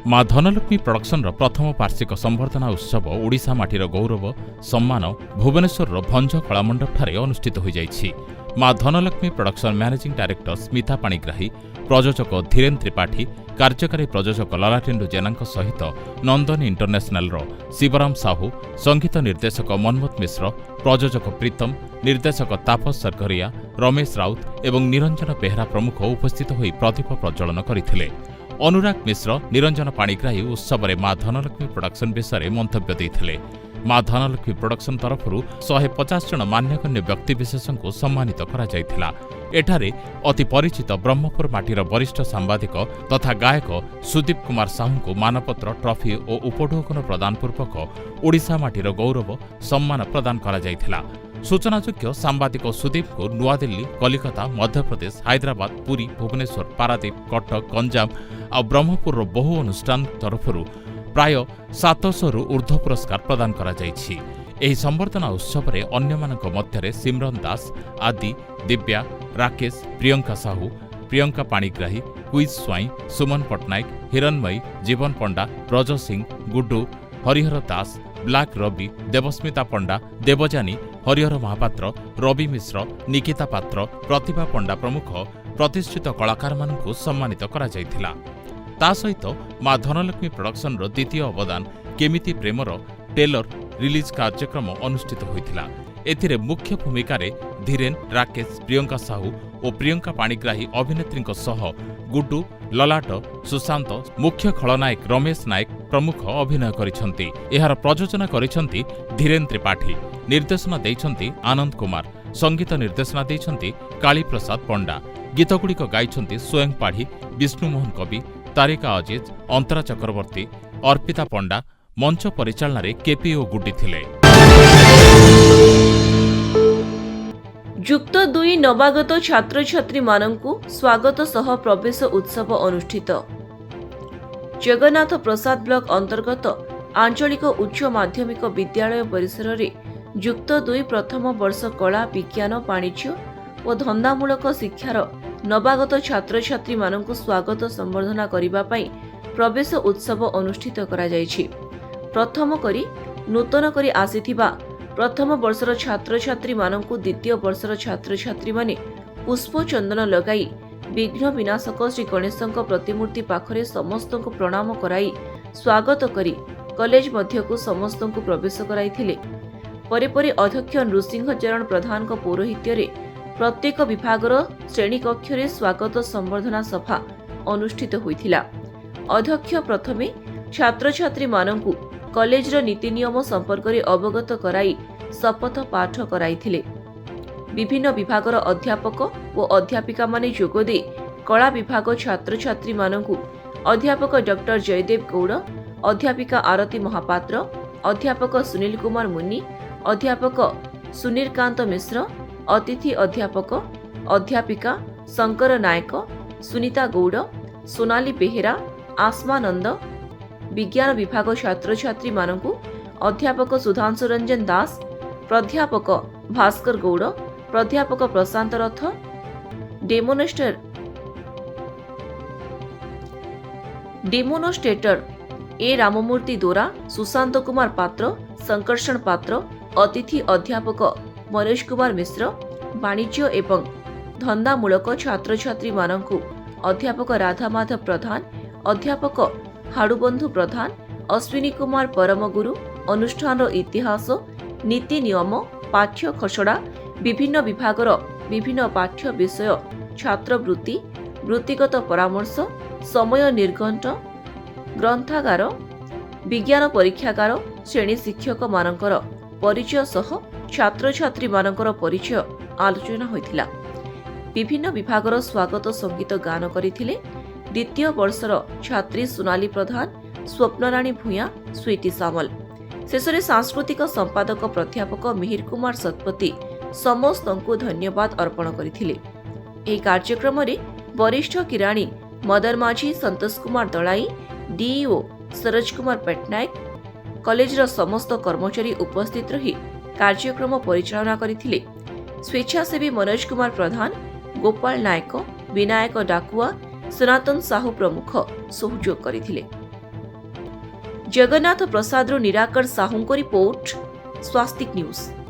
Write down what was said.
माँ धनलक्ष्मी प्रोडक्शन प्रथम वार्षिक संबर्धना उत्सव ओडिशा माटीर गौरव सम्मान भुवनेश्वर भंज कलामंडपठारे अनुष्ठित हो जाइछि। माँ Dhanlaxmi production managing director Smita Panigrahi, प्रयोजक धीरेन त्रिपाठी, कार्यकारी प्रयोजक ललाटेन्दु जेना सहित नंदन इंटरनेशनल शिवराम साहू, संगीत निर्देशक मनमोहन मिश्र, प्रयोजक प्रीतम, निर्देशक तापस सरघरिया, रमेश राउत एवं निरंजन बेहरा प्रमुख उपस्थित होई प्रदीप प्रज्वलन करथिले। अनुराग मिश्र, निरंजन पाणिग्राही उत्सव में माँ धनलक्ष्मी प्रोडक्शन विषय मंतव्य देते। माँ धनलक्ष्मी प्रोडक्शन तरफ 150 जन मान्यगण्य व्यक्तिविशेष को सम्मानित करा जायथिला। एठारे अति परिचित ब्रह्मपुर माटीर वरिष्ठ सांबादिक तथा गायक सुदीप कुमार साहू को मानपत्र, ट्रॉफी और उपढौकन प्रदान पूर्वक ओडिशा माटीर गौरव सम्मान प्रदान करा जायथिला। सूचनायोग्य सांबादिक सुदीप को नुआदिल्ली, कलिकता, मध्यप्रदेश, हैदराबाद, पुरी, भुवनेश्वर, पारादीप, कटक, गंजाम और ब्रह्मपुर बहु अनुष्ठान तरफ प्राय 700 रु ऊर्ध्व पुरस्कार प्रदान करा जायछि। एही संबर्धना उत्सव में अन्यमानक मध्यरे सिमरन दास, आदि, दिव्या, राकेश, प्रियंका साहू, प्रियंका पाणिग्राही, क्विज स्वाई, सुमन पट्टनायक, हिरणमयी, जीवन पंडा, ब्रज सिंह, गुड्डू, हरिहर दास, ब्लैक रवि, देवस्मिता पंडा, देवजानी, हरिहर महापात्र, रवि मिश्र, निकिता पात्र, प्रतिभा पंडा प्रमुख प्रतिष्ठित कलाकार मानकु सम्मानित करा जायथिला। ता सहित माँ धनलक्ष्मी प्रोडक्शन द्वितीय अवदान केमिति प्रेमर टेलर रिलीज कार्यक्रम अनुष्ठित होइथिला। एथिरे मुख्य भूमिका धीरेन, राकेश, प्रियंका साहू और प्रियंका पाणिग्राही अभिनेत्री सह गुड्डू, ललाट, सुशांत, मुख्य खलनायक रमेश नायक प्रमुख अभिनय करिसंती। एहार प्रयोजना करिसंती धीरेन त्रिपाठी, निर्देशना देइसंती आनंद कुमार, संगीत निर्देशना देइसंती काली प्रसाद पंडा। गीतगुड़िक गाइछंती स्वयं पाढ़ी, विष्णुमोहन कवि, तारिका अजिज, अंतरा चक्रवर्ती, अर्पिता पंडा। मंच परिचालन केपी और गुड्डी थिले। जुक्त 2 नवागत छात्र छात्री मानंकु स्वागत सह प्रवेश उत्सव अनुष्ठित। जगन्नाथ प्रसाद ब्लॉक अंतर्गत आंचलिक उच्च माध्यमिक विद्यालय परिसर रे जुक्त 2 प्रथम वर्ष कला, विज्ञान, वाणिज्य और धंदामूलक शिक्षार नवागत छात्र छात्री मानंकु स्वागत संबर्धना करिबा पई प्रवेश उत्सव अनुष्ठित करा जायछि। प्रथम करी नूतन करी आसीथिबा प्रथम वर्षर छात्र छात्री मानंकु द्वितीय वर्षर छात्र छात्री माने पुष्प चंदन लगाई विघ्न विनाशक श्री गणेशଙ୍କ प्रतिमूर्ति पाखरे समस्तଙ୍କୁ प्रणाम कराई स्वागत करी कॉलेज मध्यकु समस्तଙ୍କୁ प्रवेश कराइथिले। परे परे अध्यक्ष नृसिंह चरण प्रधान पौरोहित्य रे प्रत्येक विभागर श्रेणी कक्ष रे स्वागत संबर्धना सभा अनुष्ठित होइथिला। अध्यक्ष प्रथमे छात्र छात्री मानंकु कॉलेजर नीति नियम संपर्क में अवगत कराई शपथ पाठ कराइथिले। विभिन्न विभागर अध्यापक और अध्यापिका माने जोगदे कला विभाग छात्र छात्री मानंकु अध्यापक डॉक्टर जयदेव गौड़, अध्यापिका आरती महापात्र, अध्यापक सुनील कुमार मुनि, अध्यापक सुनीलकांत मिश्र, अतिथि अध्यापक अध्यापिका शंकर नायक, सुनीता गौड़, सोनाली बेहेरा, आसमानंद, विज्ञान विभाग छात्र छात्री मानंकु अध्यापक सुधांशु रंजन दास, प्राध्यापक भास्कर गौड़, प्राध्यापक प्रशांत रथ, डेमोनस्ट्रेटर ए राममूर्ति दोरा, सुशांत कुमार पात्र, संकर्षण पात्र, अतिथि अध्यापक मनोज कुमार मिश्र, वाणिज्य एवं धंदामूलक छात्र छात्री मानंकु अध्यापक राधामाधव प्रधान, अध्यापक हाड़ुबंधु प्रधान, अश्विनी कुमार परमगुरु, अनुष्ठान इतिहास, नीति नियम, पाठ्य खसड़ा, विभिन्न विभागर विभिन्न पाठ्य विषय, छात्रवृत्ति, वृत्तिगत परामर्श, समय निर्घंट, ग्रंथागार, विज्ञान परीक्षागार, श्रेणी शिक्षक मानकर परिचय सह छात्र छात्री मानकर परिचय आलोचना होइथिला। विभिन्न विभागर स्वागत संगीत गान करिथिले। द्वितीय वर्षर छात्री सोनाली प्रधान, स्वप्नराणी भूया, स्वीटी सामल। शेषरे सांस्कृतिक संपादक प्राध्यापक मिहिर कुमार सतपति समस्तଙ୍କୁ धन्यवाद अर्पण करथिले। ଏହି କାର୍ଯ୍ୟକ୍ରମରେ वरिष्ठ किराणी मदन माझी, संतोष कुमार दलाई, डीईओ सरोज कुमार पट्टनायक, कॉलेजर समस्त कर्मचारी उपस्थित रही कार्यक्रम परिचालना करथिले। स्वेच्छासेवी मनोज कुमार प्रधान, गोपाल नायक, विनायक डाकुआ, सनातन साहू प्रमुख सहयोग करथिले। ଜଗନ୍ନାଥ ପ୍ରସାଦରୁ ନିରାକର ସାହୁଙ୍କ ରିପୋର୍ଟ ସ୍ୱାସ୍ତିକ ନ୍ୟୁଜ୍।